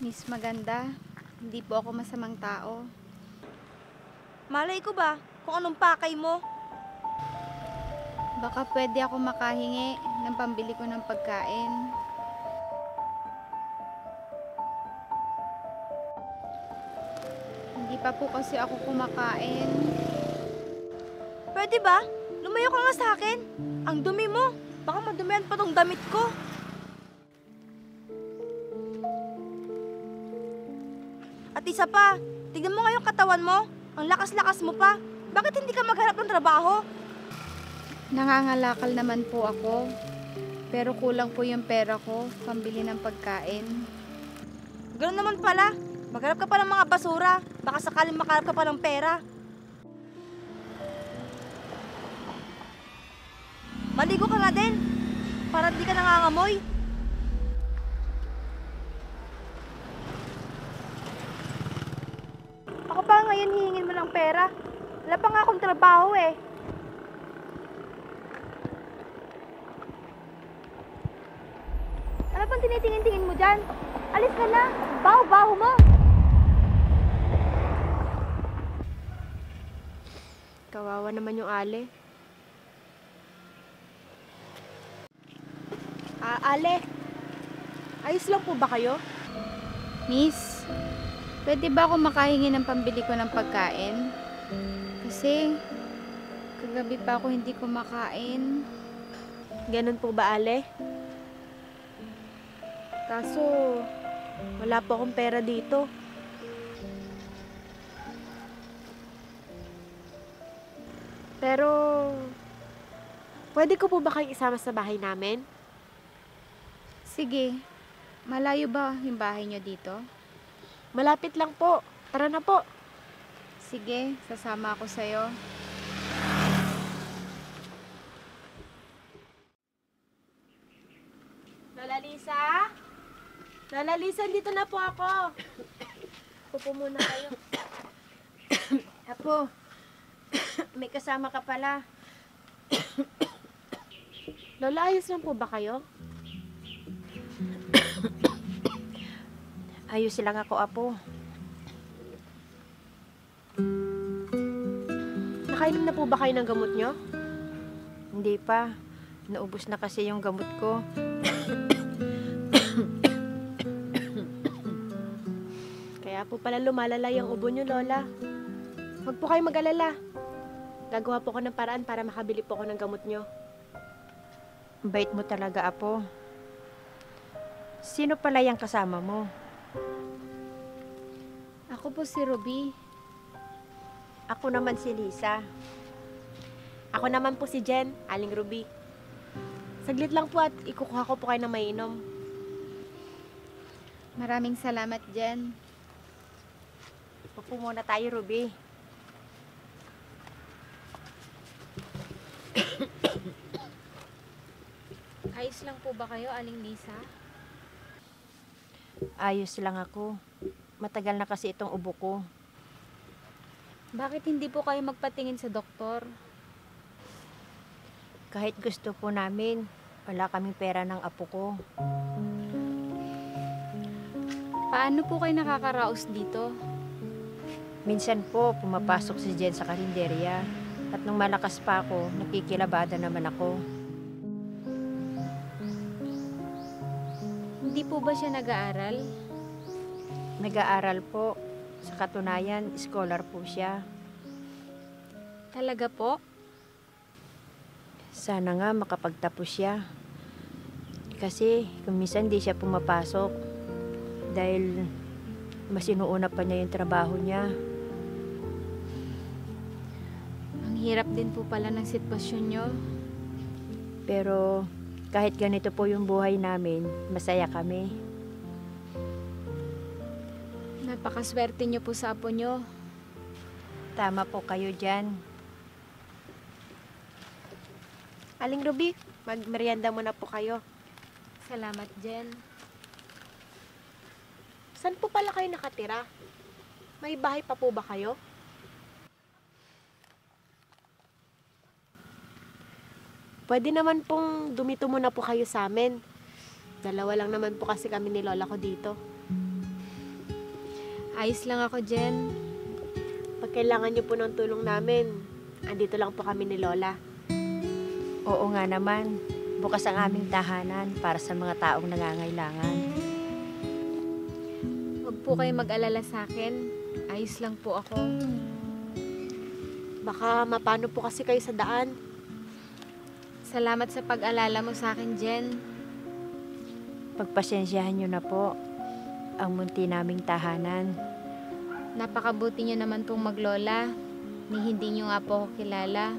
Miss Maganda, hindi po ako masamang tao. Malay ko ba kung anong pakay mo? Baka pwede ako makahingi ng pambili ko ng pagkain. Hindi pa po kasi ako kumakain. Pwede ba? Lumayo ka nga sa akin. Ang dumi mo. Baka madumihan pa tong damit ko. At isa pa, tignan mo nga yung katawan mo. Ang lakas-lakas mo pa. Bakit hindi ka maghanap ng trabaho? Nangangalakal naman po ako. Pero kulang po yung pera ko, pambili ng pagkain. Ganoon naman pala. Maghanap ka pa ng mga basura. Baka sakaling makahanap ka pa ng pera. Maligo ka nga din. Para di ka nangangamoy. Ako pa ngayon hihingin mo ng pera. Wala pa nga akong trabaho eh. Ano pang tinitingin-tingin mo dyan? Alis ka na! Baho-baho mo! Kawawa naman yung Ale. Ale, ayos lang po ba kayo? Miss, pwede ba ako makahingi ng pambili ko ng pagkain? Kasi, kagabi pa ako hindi kumakain. Ganun po ba, Ale? Kaso, wala po akong pera dito. Pero, pwede ko po ba kayong isama sa bahay namin? Sige, malayo ba yung bahay nyo dito? Malapit lang po. Tara na po. Sige, sasama ako sa'yo. Lola Lisa? Lola Lisa, dito na po ako. Pupo muna kayo. Apo, may kasama ka pala. Lola, ayos lang po ba kayo? Ayos lang ako, Apo. Nakainom na po ba kayo ng gamot nyo? Hindi pa. Naubos na kasi yung gamot ko. Kaya po pala lumalala yung ubo nyo, Lola. Huwag po kayo mag-alala. Gagawa po ko ng paraan para makabili po ako ng gamot nyo. Ang bait mo talaga, Apo. Sino pala yung kasama mo? Ako po si Ruby. Ako naman si Lisa. Ako naman po si Jen, Aling Ruby. Saglit lang po at ikukuha ko po kayo ng mainom. Maraming salamat, Jen. Upo muna tayo, Ruby. Ayos lang po ba kayo, Aling Lisa? Ayos lang ako. Matagal na kasi itong ubo ko. Bakit hindi po kayo magpatingin sa doktor? Kahit gusto po namin, wala kaming pera ng apo ko. Paano po kayo nakakaraos dito? Minsan po, pumapasok si Jen sa karinderya. At nung malakas pa ako, nakikilabada naman ako. Hindi po ba siya nag-aaral? Nag-aaral po. Sa katunayan, scholar po siya. Talaga po? Sana nga makapagtapos siya. Kasi kung minsan di siya pumapasok dahil mas inuuna pa niya yung trabaho niya. Ang hirap din po pala ng sitwasyon nyo. Pero kahit ganito po yung buhay namin, masaya kami. Napakaswerte nyo po sa apo nyo. Tama po kayo dyan. Aling Ruby, magmerienda muna po kayo. Salamat, Jen. Saan po pala kayo nakatira? May bahay pa po ba kayo? Pwede naman pong dumito muna po kayo sa amin. Dalawa lang naman po kasi kami ni Lola ko dito. Ayos lang ako, Jen. Pag kailangan niyo po ng tulong namin, andito lang po kami ni Lola. Oo nga naman, bukas ang aming tahanan para sa mga taong nangangailangan. Huwag po kayo mag-alala sa akin. Ayos lang po ako. Baka mapano po kasi kayo sa daan. Salamat sa pag-alala mo sa akin, Jen. Pagpasensyahan nyo na po ang munti naming tahanan. Napakabuti niyo naman pong maglola. Ni hindi niyo nga po ako kilala.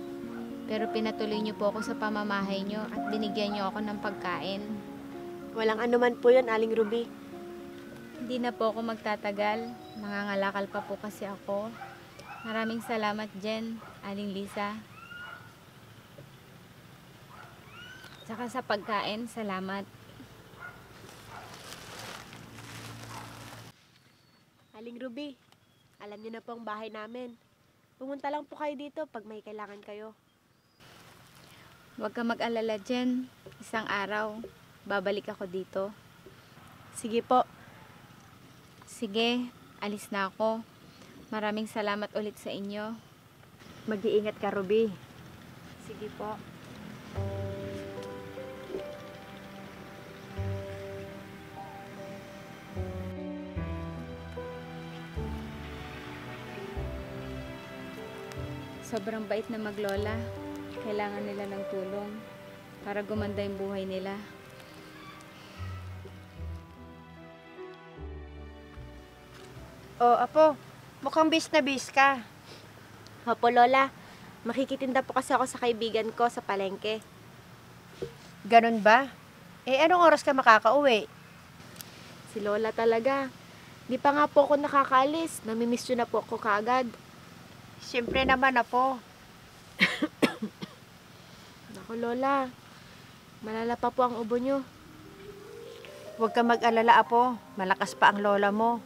Pero pinatuloy niyo po ako sa pamamahay niyo at binigyan niyo ako ng pagkain. Walang anuman po yun, Aling Ruby. Hindi na po ako magtatagal. Nangangalakal pa po kasi ako. Maraming salamat, Jen, Aling Lisa. Saka sa pagkain, salamat. Aling Ruby, alam niyo na po ang bahay namin. Pumunta lang po kayo dito pag may kailangan kayo. Huwag ka mag-alala, Jen. Isang araw, babalik ako dito. Sige po. Sige, alis na ako. Maraming salamat ulit sa inyo. Mag-iingat ka, Ruby. Sige po. Sobrang bait na maglola. Kailangan nila ng tulong para gumanda yung buhay nila. Oh, Apo, mukhang bis na bis ka. Opo, Lola. Makikitinda po kasi ako sa kaibigan ko sa palengke. Ganun ba? Eh, anong oras ka makakauwi? Si Lola talaga. Di pa nga po ako nakakaalis. Namimiss yun na po ako kaagad. Siyempre naman, Apo. Naku, Lola. Malala pa po ang ubo nyo. Huwag ka mag-alala, Apo. Malakas pa ang lola mo.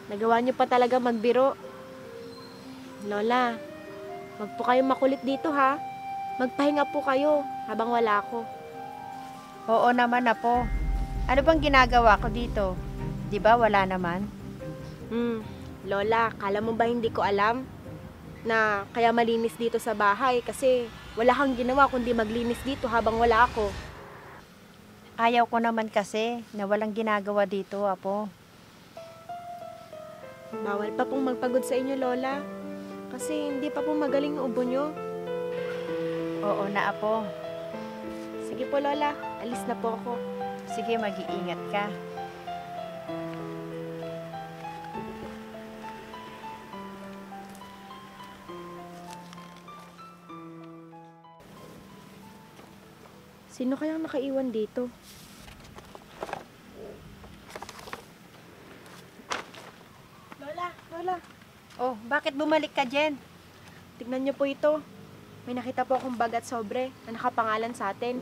Nagawa nyo pa talaga magbiro. Lola, wag po kayong makulit dito ha. Magpahinga po kayo habang wala ako. Oo naman, Apo. Ano bang ginagawa ko dito? Di ba wala naman? Lola, kala mo ba hindi ko alam na kaya malinis dito sa bahay kasi wala kang ginawa kundi maglinis dito habang wala ako. Ayaw ko naman kasi na walang ginagawa dito, Apo. Bawal pa pong magpagod sa inyo, Lola. Kasi hindi pa po magaling yung ubo nyo. Oo na, Apo. Sige po, Lola. Alis na po ako. Sige, mag-iingat ka. Sino kayang nakaiwan dito? Lola. Oh, bakit bumalik ka, Jen? Tignan niyo po ito. May nakita po akong bag at sobre na nakapangalan sa atin.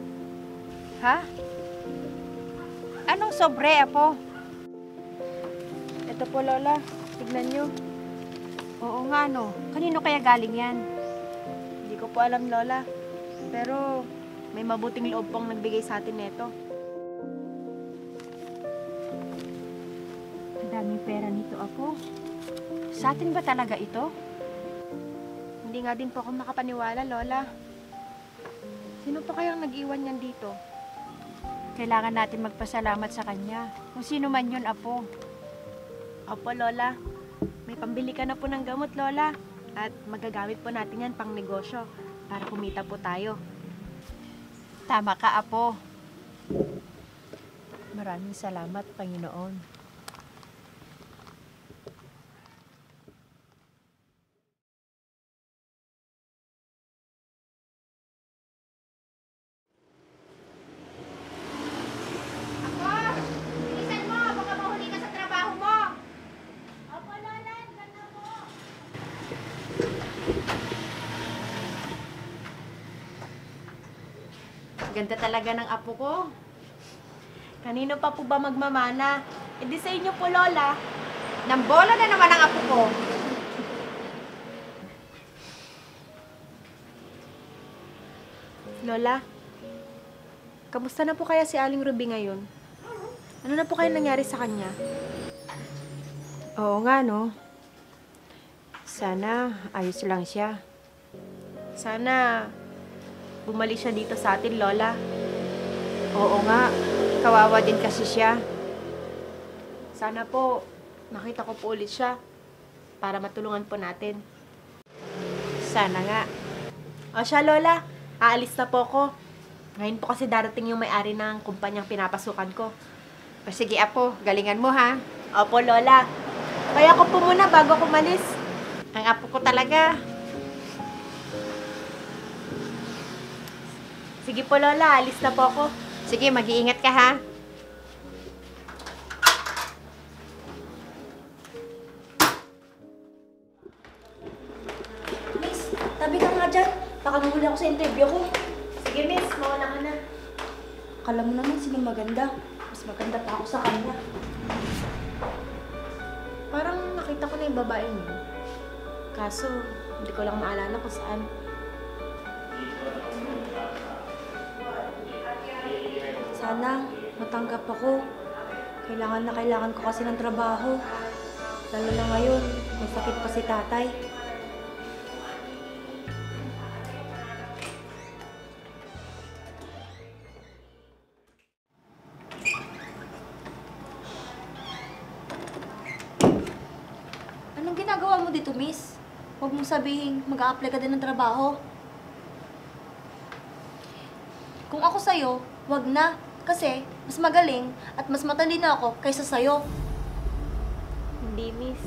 Ha? Anong sobre, Apo? Ito po, Lola. Tignan niyo. Oo nga, no. Kanino kaya galing yan? Hindi ko po alam, Lola. Pero may mabuting loob pong nagbigay sa atin nito. Ang daming pera nito, Apo. Sa atin ba talaga ito? Hindi nga din po ako makapaniwala, Lola. Sino pa kayang nag-iwan yan dito? Kailangan natin magpasalamat sa kanya. Kung sino man yun, Apo. Opo, Lola. May pambili ka na po ng gamot, Lola. At magagamit po natin yan pang negosyo para kumita po tayo. Tama ka, Apo. Maraming salamat, Panginoon. Ganda talaga ng apo ko. Kanino pa po ba magmamana? E di sa inyo po, Lola. Nambola na naman ang apo ko. Lola, kamusta na po kaya si Aling Ruby ngayon? Ano na po kaya nangyari sa kanya? Oo nga, no? Sana ayos lang siya. Sana bumalik siya dito sa atin, Lola. Oo nga, kawawa din kasi siya. Sana po makita ko po ulit siya para matulungan po natin. Sana nga. O siya, Lola, aalis na po ako. Ngayon po kasi darating yung may-ari ng kumpanyang pinapasukan ko. O sige, Apo, galingan mo ha. Opo, Lola. Kaya ako po muna bago ako umalis. Ang apo ko talaga. Sige po, Lola, alis na po ako. Sige, mag-iingat ka ha. Miss, tabi ka nga dyan. Baka mahuli ako sa interview ko. Sige, miss, mawala ka na. Akala mo naman sino maganda. Mas maganda pa ako sa kanya. Parang nakita ko na yung babae niyo. Kaso, hindi ko lang maalala kung saan. Sana matanggap ako. Kailangan ko kasi ng trabaho. Lalo na ngayon, may sakit pa si tatay. Anong ginagawa mo dito, miss? Huwag mong sabihin mag-a-apply ka din ng trabaho. Kung ako sa'yo, wag na. Kasi mas magaling at mas matalino ako kaysa sa'yo. Hindi, miss.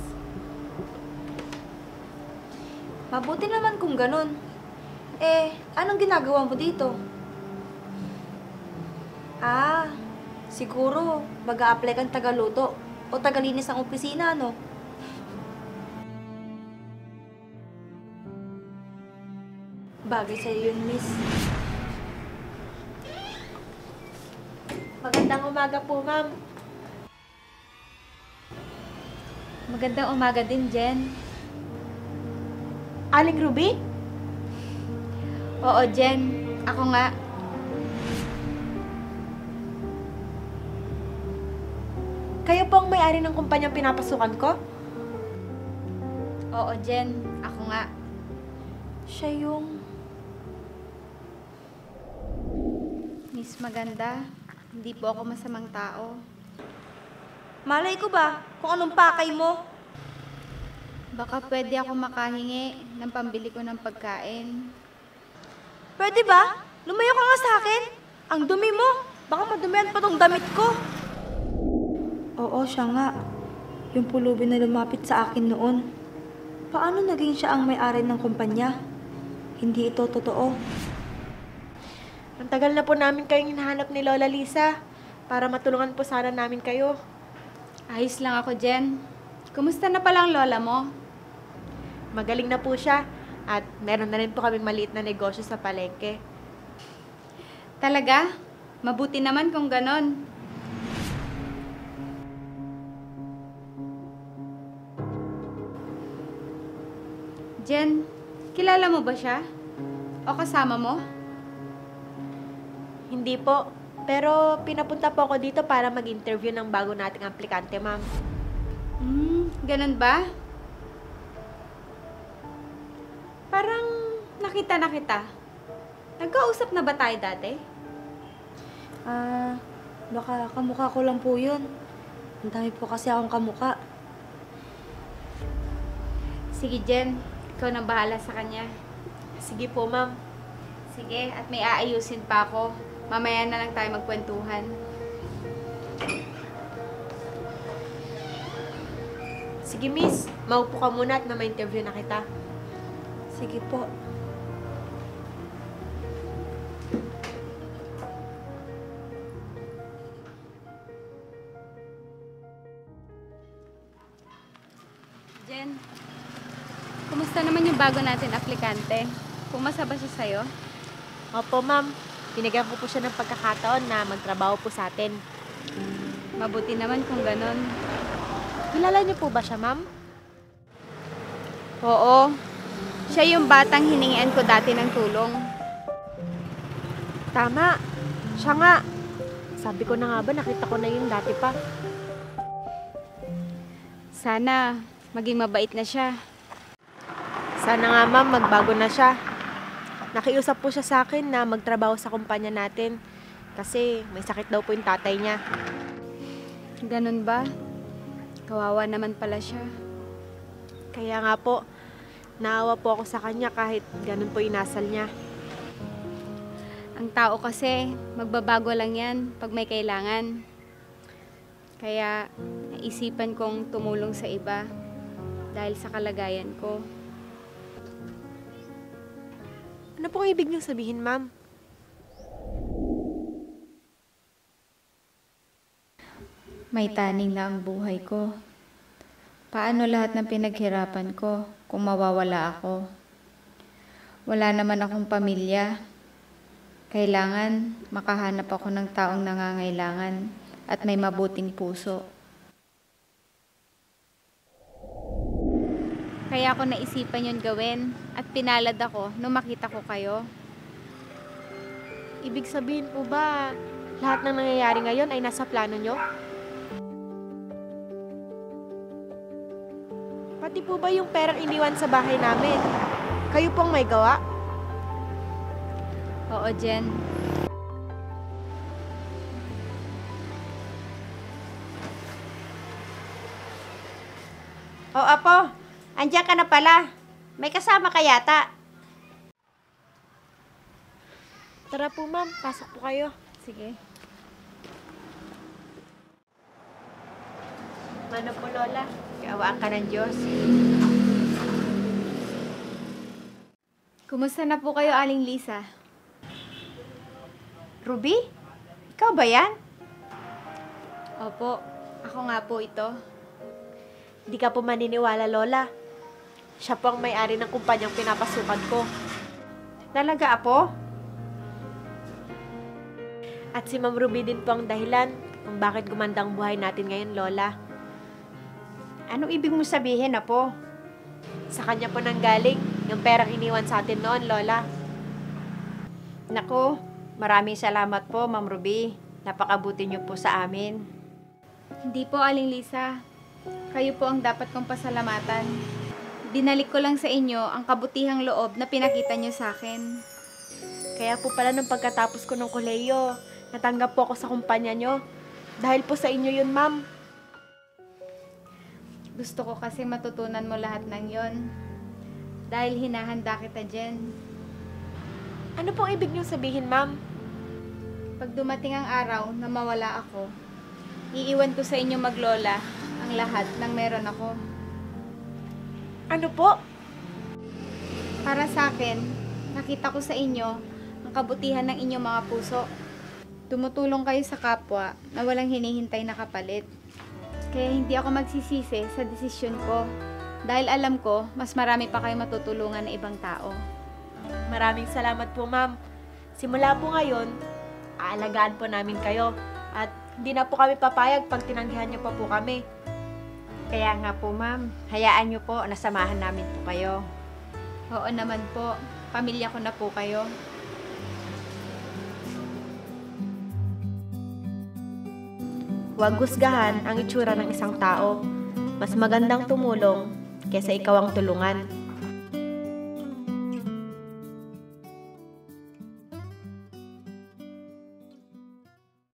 Mabuti naman kung ganun. Eh, anong ginagawa mo dito? Ah, siguro mag-a-apply kang tagaluto o tagalinis ang opisina, no? Bagay sa'yo yun, miss. Magandang umaga po, ma'am. Magandang umaga din, Jen. Aling Ruby? Oo, Jen. Ako nga. Kayo po ang may-ari ng kumpanyang pinapasukan ko? Oo, Jen. Ako nga. Siya yung... Miss Maganda, hindi po ako masamang tao. Malay ko ba kung anong pakay mo? Baka pwede ako makahingi ng pambili ko ng pagkain. Pwede ba? Lumayo ka nga sa akin. Ang dumi mo. Baka madumihan pa tong damit ko. Oo, siya nga. Yung pulubi na lumapit sa akin noon. Paano naging siya ang may-ari ng kumpanya? Hindi ito totoo. Ang tagal na po namin kayong hinahanap ni Lola Lisa para matulungan po sana namin kayo. Ayos lang ako, Jen. Kumusta na pala ang lola mo? Magaling na po siya at meron na rin po kaming maliit na negosyo sa palengke. Talaga? Mabuti naman kung ganon. Jen, kilala mo ba siya? O kasama mo? Hindi po, pero pinapunta po ako dito para mag-interview ng bago nating aplikante, ma'am. Ganun ba? Parang nakita na kita. Nagkausap na ba tayo dati? Ah, baka kamukha ko lang po yun. Ang dami po kasi akong kamukha. Sige, Jen. Ikaw nang bahala sa kanya. Sige po, ma'am. Sige, at may aayusin pa ako. Mamaya na lang tayo magkwentuhan. Sige, miss. Maupo ka muna at ma-interview na kita. Sige po. Jen, kumusta naman yung bago natin aplikante? Pumasa ba siya sa'yo? Opo, ma'am. Binigyan ko po siya ng pagkakataon na magtrabaho po sa atin. Mabuti naman kung ganon. Kilala niyo po ba siya, ma'am? Oo. Siya yung batang hiningian ko dati ng tulong. Tama. Siya nga. Sabi ko na nga ba, nakita ko na yung dati pa. Sana maging mabait na siya. Sana nga ma'am, magbago na siya. Nakiusap po siya sa akin na magtrabaho sa kumpanya natin. Kasi may sakit daw po yung tatay niya. Ganun ba? Kawawa naman pala siya. Kaya nga po, naawa po ako sa kanya kahit ganun po inasal niya. Ang tao kasi, magbabago lang yan pag may kailangan. Kaya, naisipan kong tumulong sa iba dahil sa kalagayan ko. Ano pong ibig niyong sabihin, ma'am? May taning na ang buhay ko. Paano lahat ng pinaghirapan ko kung mawawala ako? Wala naman akong pamilya. Kailangan makahanap ako ng taong nangangailangan at may mabuting puso. Kaya ako naisipan yun gawin at pinalad ako nung makita ko kayo. Ibig sabihin po ba, lahat ng nangyayari ngayon ay nasa plano niyo? Pati po ba yung perang iniwan sa bahay namin? Kayo pong may gawa? Oo, Jen. O apo, andiyan ka na pala. May kasama ka yata. Tara po ma'am, pasok po kayo. Sige. Mano po lola? Kaawaan ka ng Diyos. Kumusta na po kayo, Aling Lisa? Ruby? Ikaw ba yan? Opo, ako nga po ito. Di ka po maniniwala lola. Siya po ang may-ari ng kumpanyang pinapasukan ko. Talaga, apo? At si Ma'am Ruby din po ang dahilan kung bakit gumandang buhay natin ngayon, lola. Anong ibig mo sabihin, apo? Sa kanya po nanggaling yung perang iniwan sa atin noon, lola. Naku, maraming salamat po, Ma'am Ruby. Napakabuti niyo po sa amin. Hindi po, Aling Lisa. Kayo po ang dapat kong pasalamatan. Dinalik ko lang sa inyo ang kabutihang loob na pinakita niyo sa akin. Kaya po pala nung pagkatapos ko ng koleyo, natanggap po ako sa kumpanya nyo. Dahil po sa inyo yun, ma'am. Gusto ko kasi matutunan mo lahat ng yon. Dahil hinahanda kita, Jen. Ano pong ibig niyong sabihin, ma'am? Pag dumating ang araw na mawala ako, iiwan ko sa inyo maglola ang lahat ng meron ako. Ano po? Para sa akin, nakita ko sa inyo ang kabutihan ng inyong mga puso. Tumutulong kayo sa kapwa na walang hinihintay na kapalit. Kaya hindi ako magsisisi sa desisyon ko. Dahil alam ko, mas marami pa kayo matutulungan na ibang tao. Maraming salamat po, ma'am. Simula po ngayon, aalagaan po namin kayo. At hindi na po kami papayag pag tinanggihan niyo pa po kami. Kaya nga po, ma'am, hayaan niyo po na samahan namin po kayo. Oo naman po, pamilya ko na po kayo. Huwag husgahan ang itsura ng isang tao. Mas magandang tumulong kaysa ikaw ang tulungan.